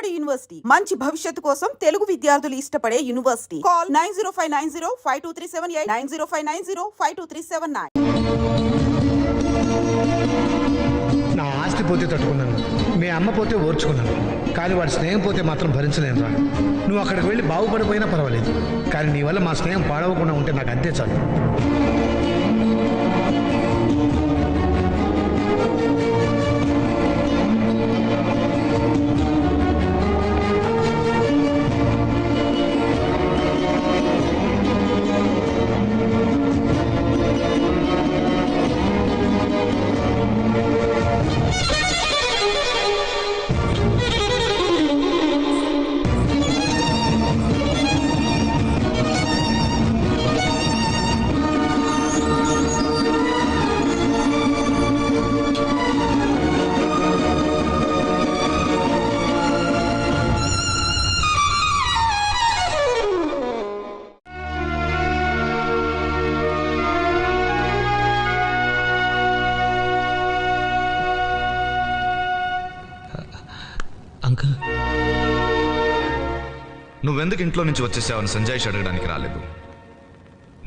Tamil Nadu university మంచి భవిష్యత్తు కోసం తెలుగు విద్యార్థులు ఇష్టపడే యూనివర్సిటీ. కాల్ 9059052378 9059052379. నా ఆస్తి పోతే తట్టుకున్నాను, మీ అమ్మ పోతే ఓర్చుకున్నాను, కానీ వాడి స్నేహం పోతే మాత్రం భరించలేను రా. నువ్వు అక్కడికి వెళ్ళి బాగుపడిపోయినా పర్వాలేదు, కానీ నీ వల్ల మా స్నేహం పాడవకుండా ఉంటే నాకు అంతే చాలు. అంకుల్, నువ్వెందుకు ఇంట్లో నుంచి వచ్చేసావని సంజయ్ అడగడానికి రాలేదు,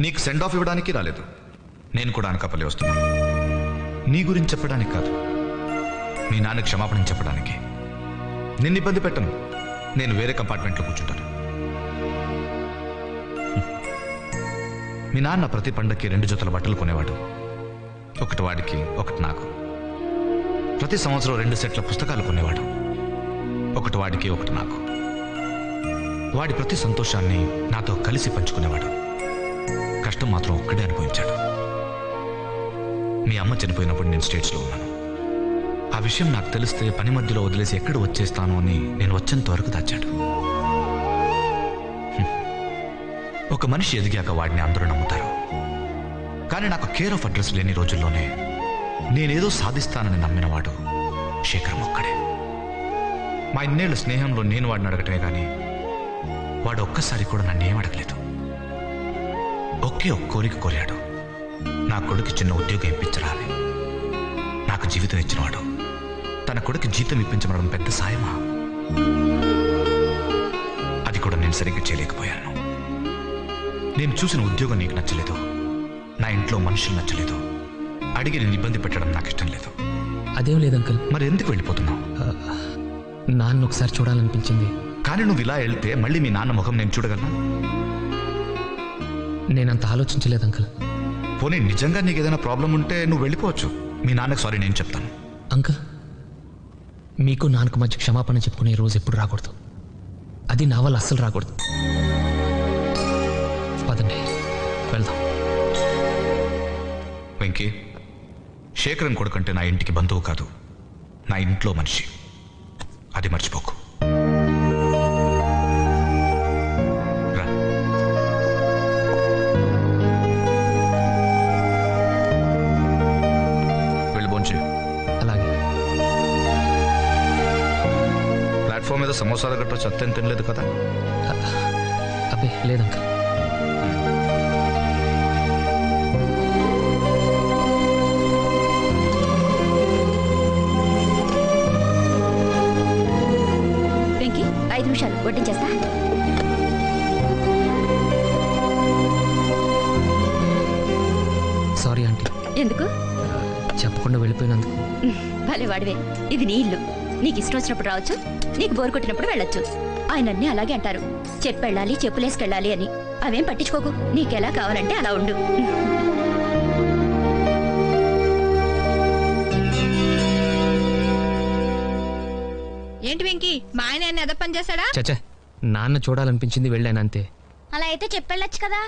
నీకు సెండ్ ఆఫ్ ఇవ్వడానికి రాలేదు. నేను కూడా అనకాపల్లి వస్తున్నాను, నీ గురించి చెప్పడానికి కాదు, మీ నాన్న క్షమాపణ చెప్పడానికి. నిన్ను ఇబ్బంది పెట్టను, నేను వేరే కంపార్ట్మెంట్లో కూర్చుంటాను. మీ నాన్న ప్రతి పండక్కి 2 జతల బట్టలు కొనేవాడు, ఒకటి వాడికి ఒకటి నాకు. ప్రతి సంవత్సరం 2 సెట్ల పుస్తకాలు కొనేవాడు, ఒకటి వాడికి ఒకటి నాకు. వాడి ప్రతి సంతోషాన్ని నాతో కలిసి పంచుకునేవాడు, కష్టం మాత్రం ఒక్కడే అనుభవించాడు. మీ అమ్మ చనిపోయినప్పుడు నేను స్టేట్స్లో ఉన్నాను. ఆ విషయం నాకు తెలిస్తే పని మధ్యలో వదిలేసి ఎక్కడ వచ్చేస్తాను అని నేను వచ్చేంత వరకు దాచాడు. ఒక మనిషి ఎదిగాక వాడిని అందరూ నమ్ముతారు, కానీ నాకు కేర్ ఆఫ్ అడ్రస్ లేని రోజుల్లోనే నేనేదో సాధిస్తానని నమ్మినవాడు శేఖరం ఒక్కడే. మా ఇన్నేళ్ల స్నేహంలో నేను వాడిని అడగటమే కానీ వాడు ఒక్కసారి కూడా నన్ను ఏం అడగలేదు. ఒకే ఒక్క కోరిక కోరాడు, నా కొడుకు చిన్న ఉద్యోగం ఇప్పించరా అని. నాకు జీవితం ఇచ్చినవాడు తన కొడుకు జీతం ఇప్పించమడం పెద్ద సాయమా? అది కూడా నేను సరిగ్గా చేయలేకపోయాను. నేను చూసిన ఉద్యోగం నీకు నచ్చలేదు, నా ఇంట్లో మనుషులు నచ్చలేదు, అడిగి నేను ఇబ్బంది పెట్టడం నాకు ఇష్టం లేదు. అదేం లేదు అంకుల్. మరి ఎందుకు వెళ్ళిపోతున్నావు? నాన్న ఒకసారి చూడాలనిపించింది. కానీ నువ్వు ఇలా వెళ్తే మళ్ళీ మీ నాన్న ముఖం నేను చూడగలనా? నేనంత ఆలోచించలేదు అంకుల్. పోనీ నిజంగా నీకు ఏదైనా ప్రాబ్లం ఉంటే నువ్వు వెళ్ళిపోవచ్చు, మీ నాన్నకు సారీ నేను చెప్తాను. అంకుల్, మీకు నాన్నకు మధ్య క్షమాపణ చెప్పుకునే రోజు ఎప్పుడు రాకూడదు, అది నా వల్ల అస్సలు రాకూడదు. పదండి వెళ్దాం. వెంకీ, శేఖరం కొడుకంటే నా ఇంటికి బంధువు కాదు, నా ఇంట్లో మనిషి, అది మర్చిపోకు. రా. వెళ్ళి భోంచే. అలాగే. ప్లాట్ఫామ్ మీద సమోసాలు గట్రా చెత్త తినలేదు కదా? అబ్బే లేదు అంకుల్. వెంకీ 5 నిమిషాలు వడ్డించేస్తా. Sorry aunty. ఎందుకు? చెప్పకుండా వెళ్ళిపోయినందుకు. భలే వాడివే, ఇది నీ ఇల్లు, నీకు ఇష్టం వచ్చినప్పుడు రావచ్చు, నీకు బోరు కొట్టినప్పుడు వెళ్ళొచ్చు. ఆయన అన్నీ అలాగే అంటారు, చెప్పెళ్ళాలి చెప్పులేసుకెళ్ళాలి అని. అవేం పట్టించుకోకు, నీకెలా కావాలంటే అలా ఉండు. ఏంటి వెంకీ, మా ఆయన ఎద పని చేశాడా? చచ్చా, నాన్న చూడాలనిపించింది, వెళ్ళాను అంతే. అలా అయితే చెప్పెళ్ళొచ్చు కదా.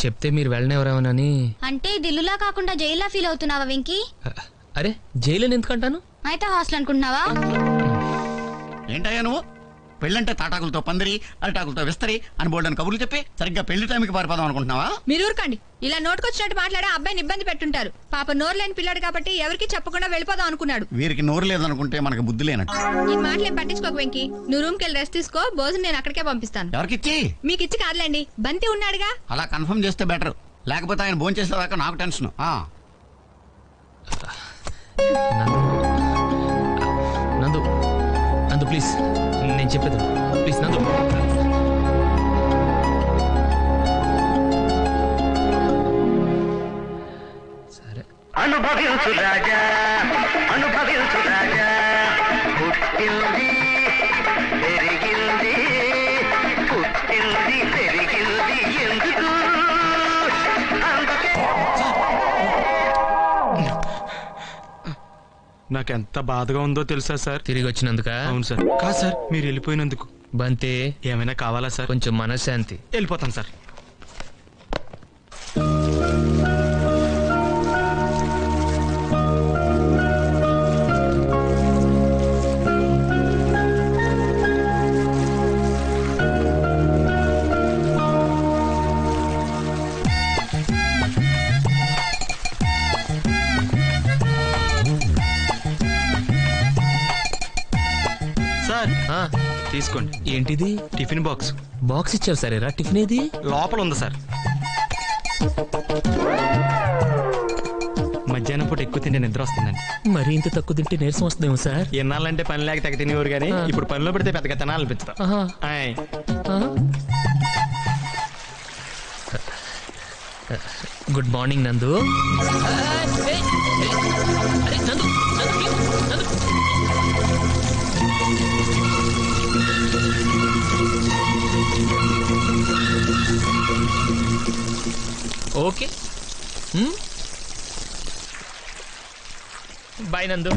చెప్తే మీరు వెళ్ళనేవరేమోనని. అంటే ఇది ఇల్లులా కాకుండా జైల్లా ఫీల్ అవుతున్నావా వెంకీ? అరే, జైలు ఎందుకంటాను? అయితే హాస్టల్ అనుకుంటున్నావా? ఏంటయ్యా నువ్వు? పెళ్ళంటే తాటాకులతో పందిరి, అరిటాకులతో విస్తరి అని బోల్డని కబుర్లు చెప్పి సరిగ్గా పెళ్లి టైంకి పారిపోదాం అనుకుంటున్నావా? మీరు ఊరుకోండి, ఇలా నోటుకొచ్చినట్టు మాట్లాడే అబ్బాయిని ఇబ్బంది పెట్టుంటారు. పాప నోరు లేని పిల్లాడు కాబట్టి ఎవరికి చెప్పకుండా వెళ్ళిపోదాం అనుకున్నాడు. వీరికి నోరు లేదనుకుంటే మనకు బుద్ధి లేనట్టు. ఈ మాటలేం పట్టించుకోక వెంకీ, నువ్వు రూమ్కి వెళ్ళి రెస్ట్ తీసుకో, భోజనం నేను అక్కడికే పంపిస్తాను. ఎవరికిచ్చి? మీకు ఇచ్చి కాదులేండి, బంతి ఉన్నాడుగా. అలా కన్ఫర్మ్ చేస్తే బెటర్, లేకపోతే ఆయన భోజనం చేసేదాకా నాకు టెన్షన్. నందు, నందు, నందు ప్లీజ్. ప్లీజ్ నేను చెప్పేది ప్లీజ్ నందు. సరే అనుభవించు రాజా, అనుభవించు రాజా, పుట్టింది పెరిగింది, పుట్టింది పెరిగింది ఎందుకు? అందుకే నాకెంత బాధగా ఉందో తెలుసా సార్? తిరిగి వచ్చినందుక? అవును సార్. కాదు సార్, మీరు వెళ్ళిపోయినందుకు. బంతే ఏమైనా కావాలా సార్? కొంచెం మనశ్శాంతి. వెళ్ళిపోతాను సార్. సార్ ఆ, తీసుకోండి. ఏంటిది? టిఫిన్ బాక్స్ బాక్స్ ఇచ్చావు సరేరా. టిఫిన్ ఏది? లోపల ఉంది సార్. మధ్యాహ్నం పూట ఎక్కువ తింటే నిద్ర వస్తుందండి. మరి ఇంత తక్కువ తింటే నీరసం వస్తుందేమో సార్. ఎన్నాళ్ళంటే పని లేక తెగ తినేవారు కానీ ఇప్పుడు పనిలో పెడితే పెద్దగా తినాలనిపిస్తా. ఆహా. ఆయ్. ఆహా. గుడ్ మార్నింగ్ నందు. ఓకే బాయ్ నందు.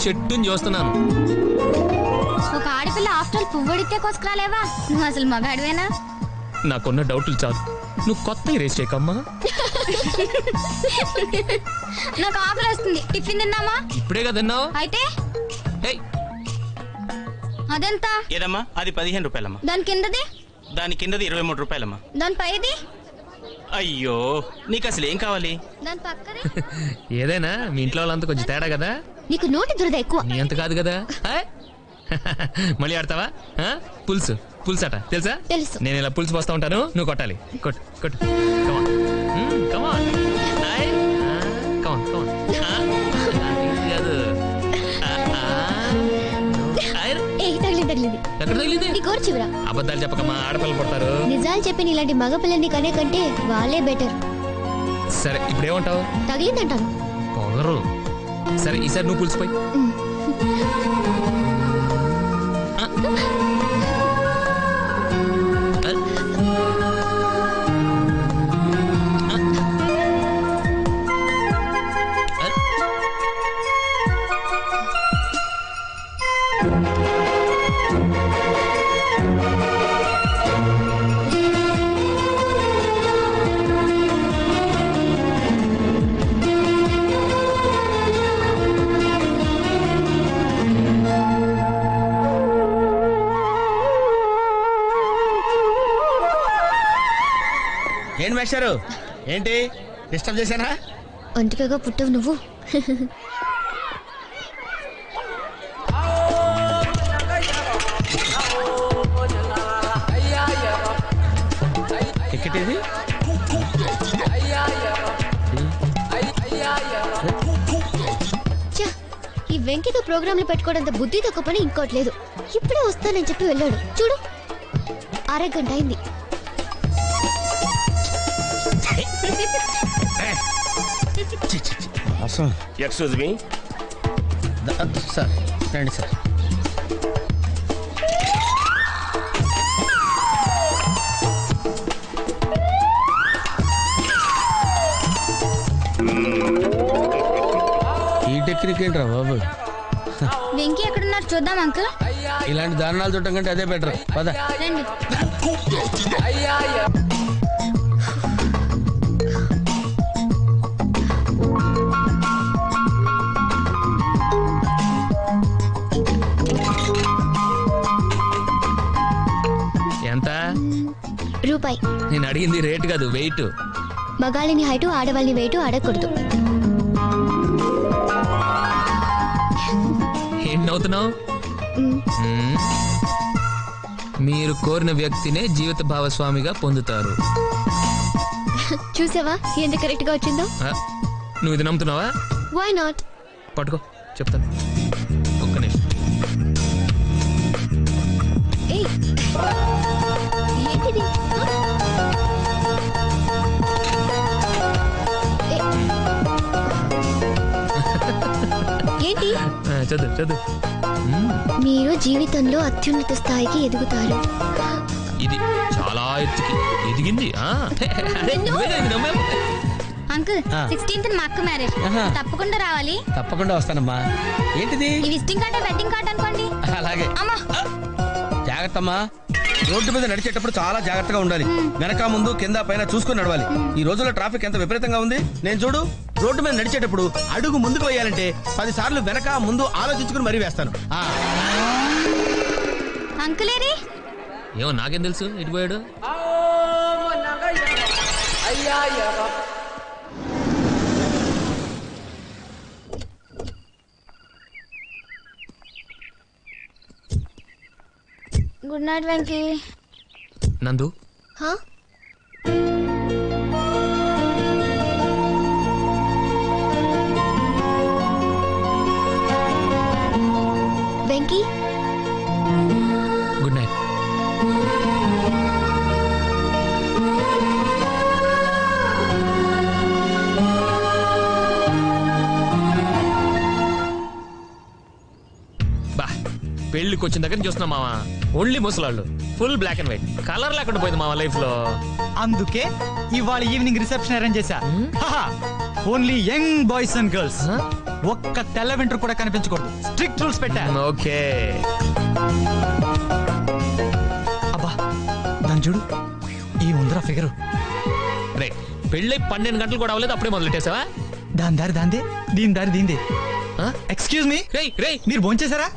చెట్టుని చూస్తున్నాను. ఒక ఆడపిల్ల ఆఫ్టర్ పువ్వడితే కోసుకురాలేవా? నువ్వు అసలు మగాడివేనా? నాకున్న డౌట్లు చాలు, నువ్వు కొత్త రేస్ చేయకమ్మా. నాకు ఆకలి వస్తుంది. టిఫిన్ తిన్నామా? ఇప్పుడే కదా తిన్నావు. అయితే ఏయ్, అదెంత? ఏదమ్మా? అది 15 రూపాయలమ్మా. దాని కిందది? దాని కిందది 23 రూపాయలమ్మా. దాని పైది? అయ్యో, నీకు అసలు ఏం కావాలి? దాని పక్కది? ఏదైనా మీ ఇంట్లో వాళ్ళంతా కొంచెం తేడా కదా. నీకు నోటి దురద ఎక్కువ. నీ అంత కాదు కదా. హాయ్. మళ్ళీ ఆడతావా? పులుసు పులుసు అట తెలుసా? తెలుసు. నేను ఇలా పులుసు పోస్తా ఉంటాను, నువ్వు కొట్టాలి. కొట్టు కొట్టు. కమాన్ కమాన్. హాయ్. కమాన్ కమాన్. కాదు. తగిలింది. ఎక్కడ తగిలింది? నీ కోరు చివరా. అబద్ధాలు చెప్పకమ్మా, ఆడపిల్లలు పడతారు. నిజాలు చెప్పి ఇలాంటి మగపిల్లని కనే కంటే వాళ్ళే బెటర్. సరే ఇప్పుడు ఏమంటావు? తగిలిందంటాను. పొగరు. సరే ఈసారి నువ్వు పులిసిపోయి. ఏంటి మేస్టారు? ఏంటి డిస్టర్బ్ చేశానా? ఒంటికగా పుట్టవు నువ్వు. ఎక్కటేది? ఈ వెంకితో ప్రోగ్రాంలు పెట్టుకోవడంత బుద్ధి తక్కువ పని ఇంకోటి లేదు. ఇప్పుడే వస్తానని చెప్పి వెళ్ళాడు. చూడు, అరగంట అయింది. ఎక్స్క్యూజ్ మీ సార్, రండి సార్. ఈ టెక్నిక్ ఏంట్రా బాబు? వెంకీ ఎక్కడున్నారు చూద్దాం అంకుల్. ఇలాంటి దారుణాలు చూడటం కంటే అదే బెటర్. పద. రండి. ఎంత? రూపాయి. నేను అడిగింది రేట్ కాదు, వెయిట్. మగాళ్ళని హైటు, ఆడవాళ్ళని వెయిట్ అడగకూడదు. ఏం నవ్వుతున్నావు? మీరు కోరిన వ్యక్తినే జీవిత భాగస్వామిగా పొందుతారు. చూసావా ఎంత కరెక్ట్ గా వచ్చిందో? నువ్వు ఇది నమ్ముతున్నావా? Why not? పట్టుకో చెప్తాను. ఒక్క నిమిషం. ఏయ్, ఏంటిది? ఏంటి? చదువు చదువు. మీరు జీవితంలో అత్యున్నత స్థాయికి ఎదుగుతారు. ఇది చాలా ఎత్తుకి ఎదిగింది. అరే, నువ్వే కదా ఇది నమ్మావు. అంకుల్ 16th మా అక్క మ్యారేజ్, తప్పకుండా రావాలి. తప్పకుండా వస్తానమ్మా. ఏంటిది? ఈ విజిటింగ్ కార్డ్ వెడ్డింగ్ కార్డ్ అనుకోండి. అలాగే. అమ్మా జాగ్రత్తమ్మా. రోడ్డు మీద నడిచేటప్పుడు చాలా జాగ్రత్తగా ఉండాలి. వెనక ముందు కింద పైన చూసుకుని నడవాలి. ఈ రోజుల్లో ట్రాఫిక్ ఎంత విపరీతంగా ఉంది. నేను చూడు, రోడ్డు మీద నడిచేటప్పుడు అడుగు ముందుకు వేయాలంటే 10 సార్లు వెనక ముందు ఆలోచించుకుని మరీ వేస్తాను. అంకులేరి ఏమో నాకేం తెలుసు ఇటు పోయాడు. Good night Venky. నందు హా? Venky, good night. బా, పెళ్లికి వచ్చిన దగ్గర చూస్తున్నాం మావా, ఓన్లీ ముసలాళ్ళు, full black and white, colour లేకుండా పోయింది మావా లైఫ్ లో. అందుకే ఇవాళ ఈవినింగ్ రిసెప్షన్ అరేంజ్ చేశా. Only young boys and girls. ఒక్క తెల్ల వెంట్రు కూడా కనిపించకూడదు. స్ట్రిక్ట్ రూల్స్ పెట్టా. ఓకే. అబ్బా, దాని చూడు, ఈ ఉందరా ఫిగరు. రే, పెళ్ళి 12 గంటలు కూడా అవ్వలేదు, అప్పుడే మొదలెట్టేసావా? దాని దారి దాందే, దీని దారి దీందే. ఎక్స్క్యూజ్ మీ, మీరు భోంచేశారా?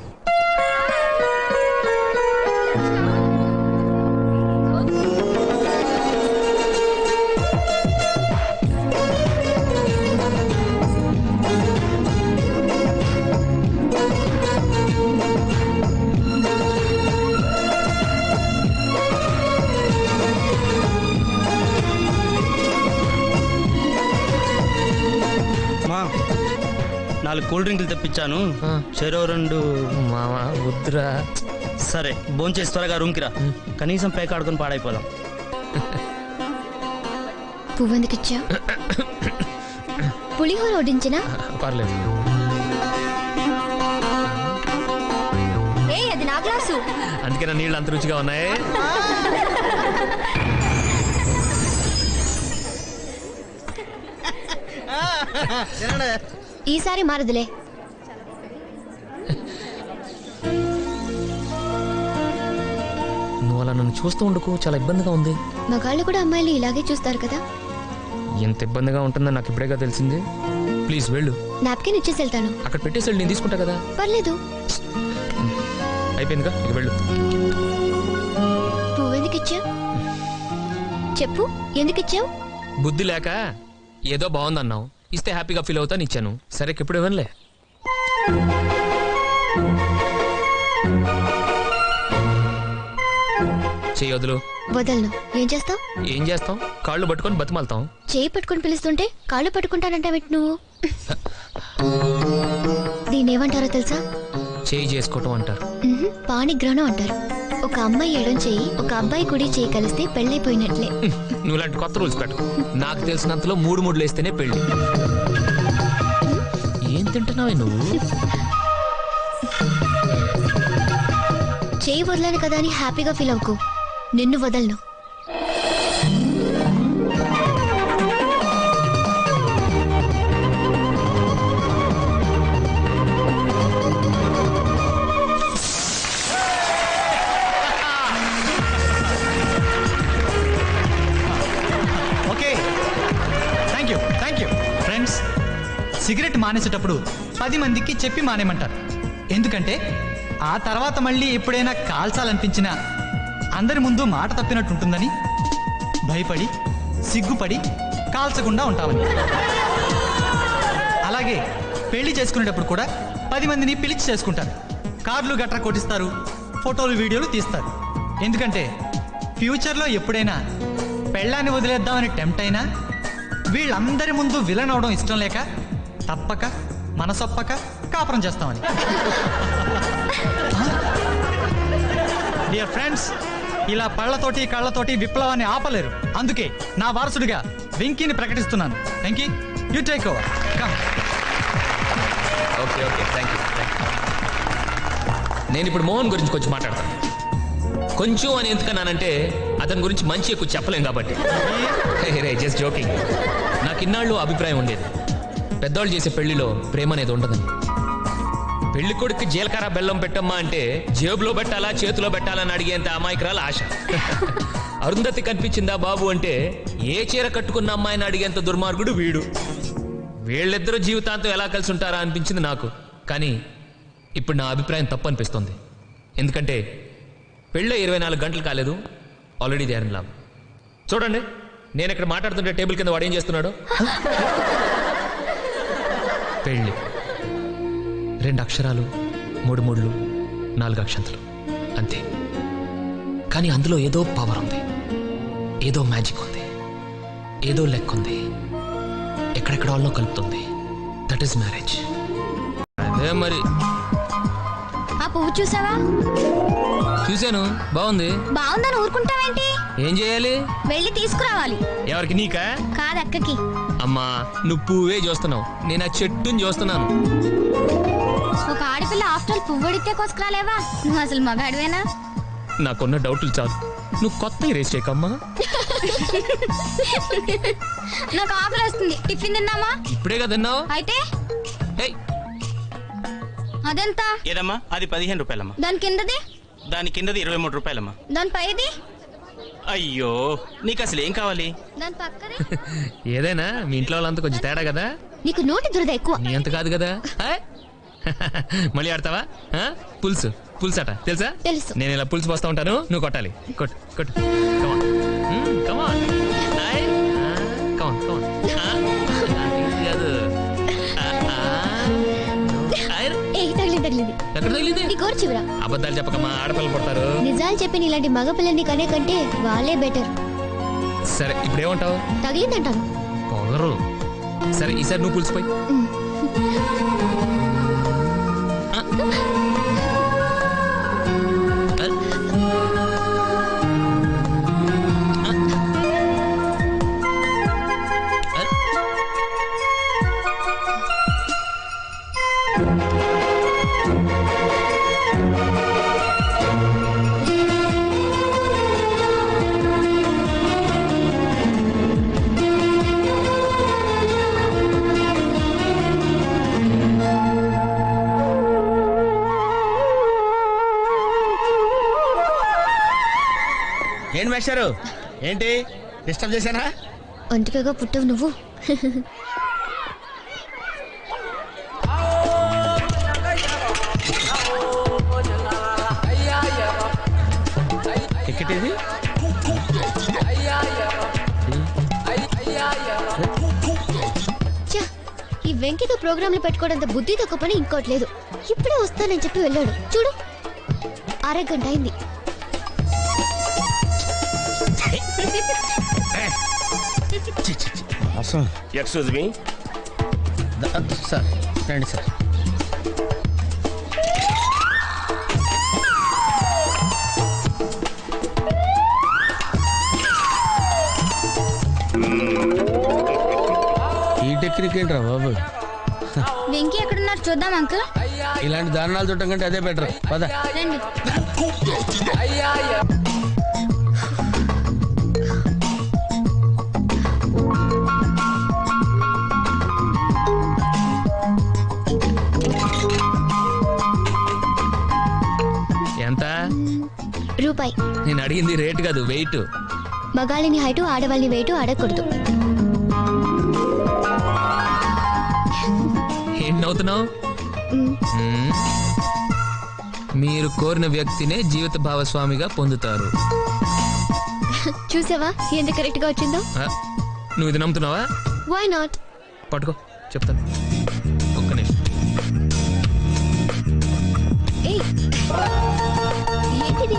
నాలుగు కూల్ డ్రింకులు తెప్పించాను, చెరో 2. మావా వద్దురా. సరే, భోంచేసి త్వరగా రూమ్కి రా, కనీసం పేక ఆడుకొని పాడైపోదాం. పువ్వెందుకిచ్చా? పులిహోర వడ్డించినా? పర్లేదు. ఏ అది నా గ్లాసు. అందుకే నా నీళ్ళు అంత రుచిగా ఉన్నాయి. ఈసారి మారదులే. నువ్వు అలా నన్ను చూస్తూ ఉండకు, చాలా ఇబ్బందిగా ఉంది. మగాళ్ళు కూడా అమ్మాయిలు ఇలాగే చూస్తారు కదా. ఎంత ఇబ్బందిగా ఉంటుందో నాకు ఇప్పుడేగా తెలిసింది. ప్లీజ్ వెళ్ళు. నాప్కిన్ ఇచ్చేసి వెళ్తాను. అక్కడ పెట్టేసి వెళ్ళు, నేను తీసుకుంటా కదా. పర్లేదు. అయిపోయిందిగా, ఇక వెళ్ళు. పువ్వెందుకిచ్చా? చెప్పు, ఎందుకిచ్చావు? బుద్ధి లేక ఏదో బాగుందన్నావు, ఇస్తే హ్యాపీగా ఫీల్ అవుతాను, ఇచ్చాను. సరే, ఇప్పుడు ఇవ్వనులే. చెయ్యి వదులు. వదలను. ఏం చేస్తావు? ఏం చేస్తాం? కాళ్ళు పట్టుకొని బతిమాలతాం. చేయి పట్టుకొని పిలుస్తుంటే కాళ్ళు పట్టుకుంటానంటావేంటి నువ్వు? దీన్నేమంటారో తెలుసా? చేయి చేసుకోవటం అంటారు. పాణిగ్రహణం అంటారు. ఒక అమ్మాయి ఎడం చేయి, ఒక అబ్బాయి కుడి చేయి కలిస్తే పెళ్ళైపోయినట్లే. నువ్వు లాంటి కొత్త రూల్స్ పెట్టు. నాకు తెలిసినంతలో 3 ముడ్లు వేస్తేనే పెళ్లి. ఏం తింటున్నావే నువ్వు? చేయి వదలను కదా అని హ్యాపీగా ఫీల్ అవ్వకు. నిన్ను వదలను. సిగరెట్ మానేసేటప్పుడు 10 మందికి చెప్పి మానేమంటారు. ఎందుకంటే ఆ తర్వాత మళ్ళీ ఎప్పుడైనా కాల్చాలనిపించినా అందరి ముందు మాట తప్పినట్టుంటుందని భయపడి సిగ్గుపడి కాల్చకుండా ఉంటామని. అలాగే పెళ్లి చేసుకునేటప్పుడు కూడా 10 మందిని పిలిచి చేసుకుంటారు. కార్లు గట్రా కొట్టిస్తారు, ఫోటోలు వీడియోలు తీస్తారు. ఎందుకంటే ఫ్యూచర్లో ఎప్పుడైనా పెళ్ళాన్ని వదిలేద్దామని టెంప్ట్ అయినా వీళ్ళందరి ముందు విలన్ అవడం ఇష్టం లేక తప్పక మనసొప్పక కాపురం చేస్తామని. డియర్ ఫ్రెండ్స్, ఇలా పళ్ళతోటి కళ్ళతోటి విప్లవాన్ని ఆపలేరు. అందుకే నా వారసుడిగా వెంకీని ప్రకటిస్తున్నాను. Venky, you take over. Come. Okay okay, thank you. నేను ఇప్పుడు మోహన్ గురించి కొంచెం మాట్లాడతాను. కొంచెం అని ఎందుకన్నానంటే అతని గురించి మంచి ఎక్కువ చెప్పలేం కాబట్టి. Just joking. నాకు ఇన్నాళ్ళు అభిప్రాయం ఉండేది, పెద్దవాళ్ళు చేసే పెళ్లిలో ప్రేమ అనేది ఉండదని. పెళ్లి కొడుకు జీలకర్ర బెల్లం పెట్టమ్మా అంటే జేబులో పెట్టాలా చేతిలో పెట్టాలని అడిగేంత అమాయకురాల ఆశ. అరుంధతి కనిపించిందా బాబు అంటే ఏ చీర కట్టుకున్న అమ్మాయిని అడిగేంత దుర్మార్గుడు వీడు. వీళ్ళిద్దరూ జీవితాంతం ఎలా కలిసి ఉంటారా అనిపించింది నాకు. కానీ ఇప్పుడు నా అభిప్రాయం తప్పు అనిపిస్తుంది. ఎందుకంటే పెళ్ళి 24 గంటలు కాలేదు, already they are in love. చూడండి, నేను ఇక్కడ మాట్లాడుతుంటే టేబుల్ కింద వాడు ఏం చేస్తున్నాడు. పెళ్ళి 2 అక్షరాలు, 3 ముళ్ళు, 4 అక్షంతలు అంతే. కానీ అందులో ఏదో పవర్ ఉంది, ఏదో మ్యాజిక్ ఉంది, ఏదో లెక్క ఉంది, ఎక్కడెక్కడ వాళ్ళలో కలుపుతుంది. That is marriage. అదే మరి. ఆ పువ్వు చూసావా? చూశాను, బాగుంది. బాగుందని ఊరుకుంటావేంటి? ఏం చేయాలి? వెళ్ళి తీసుకురావాలి. ఎవరికి? నీకా? కాదు, అక్కకి. అమ్మా, నువ్వు పువ్వే చూస్తున్నావు, నేను ఆ చెట్టుని చూస్తున్నాను. ఒక ఆడపిల్ల ఆఫ్టర్ పువ్వు అడిగితే కోసుకురాలేవా? నువ్వు అసలు మగాడివేనా? నాకున్న డౌట్లు చాలు, నువ్వు కొత్త రేస్ చేయకమ్మా. నాకు ఆకలి వస్తుంది, టిఫిన్ తిన్నామా? ఇప్పుడే కదా తిన్నావు. అయితే ఏయ్, అదెంత? ఏదమ్మా? అది 15 రూపాయలమ్మా. దాని కిందది? దాని కిందది 23 రూపాయలమ్మా. దాని పైది? అయ్యో, నీకు అసలు ఏం కావాలి? దాని పక్కది? ఏదైనా మీ ఇంట్లో వాళ్ళంతా కొంచెం తేడా కదా. నీకు నోటి దురద ఎక్కువ. నీ అంత కాదు కదా. మళ్ళీ ఆడతావా? పులుసు పులుసు అట తెలుసా? తెలుసు. నేను ఇలా పులుసు పోస్తా ఉంటాను, నువ్వు కొట్టాలి. కొట్టు కొట్టు. కమాన్ కమాన్ కమాన్. తగిలింది. ఎక్కడ తగిలింది? నీ కోరు చివరా. అబద్ధాలు చెప్పకమ్మా, ఆడపిల్లలు పడతారు. నిజాలు చెప్పి నీలాంటి మగపిల్లని కనే కంటే వాళ్ళే బెటర్. సరే, ఇప్పుడు ఏమంటావు? తగిలిందంటాను. పొగరు. సరే, ఈసారి నువ్వు పులిసిపోయి. ఏంటి మేస్టారు, ఏంటి డిస్టర్బ్ చేశానా? ఒంటికగా పుట్టవు నువ్వు. టికెట్ ఇది? ఈ వెంకితో ప్రోగ్రాంలు పెట్టుకోవడంత బుద్ధి తక్కువ పని ఇంకోట్లేదు. ఇప్పుడే వస్తానని చెప్పి వెళ్ళాడు. చూడు, అరగంట అయింది. ఎక్స్క్యూజ్ మీ సార్, రండి సార్. ఈ టెక్నిక్ ఏంట్రా బాబు? వెంకీ ఎక్కడున్నారు చూద్దాం అంకుల్. ఇలాంటి దారుణాలు చూడటం కంటే అదే బెటర్. పద. రండి. ఎంత? రూపాయి. నేను అడిగింది రేట్ కాదు, వెయిట్. మగాళ్ళని హైటు, ఆడవాళ్ళని వెయిటు అడగకూడదు. ఏంటి నవ్వుతున్నావు? మీరు కోరిన వ్యక్తినే జీవిత భాగస్వామిగా పొందుతారు. చూసావా ఎంత కరెక్ట్ గా వచ్చిందో? నువ్వు ఇది నమ్ముతున్నావా? Why not? పట్టుకో, చెప్తాను. ఒక్క నిమిషం. ఏంటిది?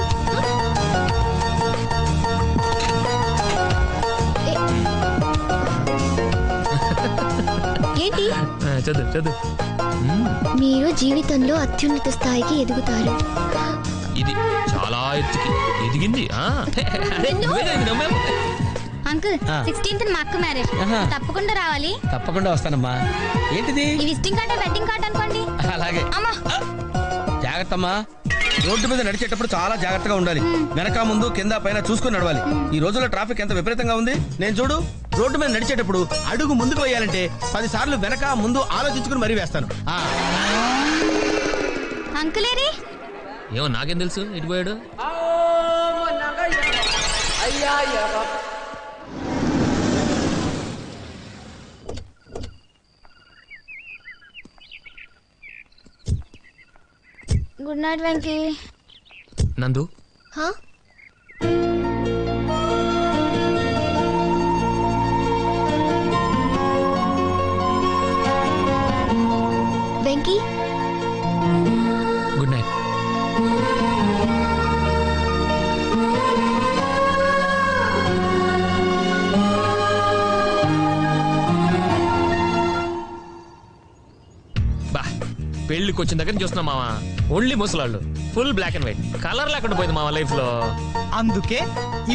ఏంటి చదువు చదువు. మీరు జీవితంలో అత్యున్నత స్థాయికి ఎదుగుతారు. ఇది చాలా ఎత్తుకి ఎదిగింది. అరే, నువ్వేనా నమ్మావు? అంకుల్ 16th మా అక్క మ్యారేజ్ తప్పకుండా రావాలి. తప్పకుండా వస్తానమ్మా. ఏంటిది? ఈ విజిటింగ్ కార్డ్ వెడ్డింగ్ కార్డ్ అనుకోండి. అలాగే. అమ్మా జాగ్రత్త అమ్మా. రోడ్డు మీద నడిచేటప్పుడు చాలా జాగ్రత్తగా ఉండాలి. వెనక ముందు కింద పైన చూసుకుని నడవాలి. ఈ రోజుల్లో ట్రాఫిక్ ఎంత విపరీతంగా ఉంది. నేను చూడు, రోడ్డు మీద నడిచేటప్పుడు అడుగు ముందుకు వేయాలంటే 10 సార్లు వెనక ముందు ఆలోచించుకుని మరీ వేస్తాను. అంకుల్ ఏరి? ఏమో నాకేం తెలుసు ఇటు పోయాడు. Good night Venky. నందు హా? Venky good night. బా, పెళ్లికి వచ్చిన దగ్గర చూస్తున్నాం మావా, ఓన్లీ ముసలాళ్ళు, full black and white, colour లేకుండా పోయింది మావా లైఫ్ లో. అందుకే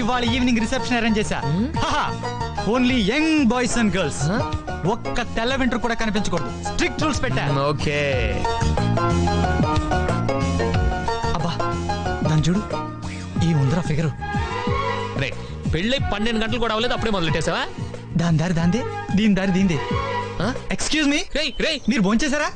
ఇవాళ ఈవినింగ్ రిసెప్షన్ అరేంజ్ చేశా. Only young boys and girls. ఒక్క తెల్ల వెంట్రుక కూడా కనిపించకూడదు. స్ట్రిక్ట్ రూల్స్ పెట్టా. ఓకే. అబ్బా దాని చూడు, ఈ ఉందరా ఫిగరు. రే, పెళ్ళై 12 గంటలు కూడా అవ్వలేదు, అప్పుడే మొదలెట్టేసావా? దాని దారి దాందే, దీని దారి దీందే. ఎక్స్క్యూజ్ మీ, రేయ్ రేయ్, మీరు భోంచేశారా?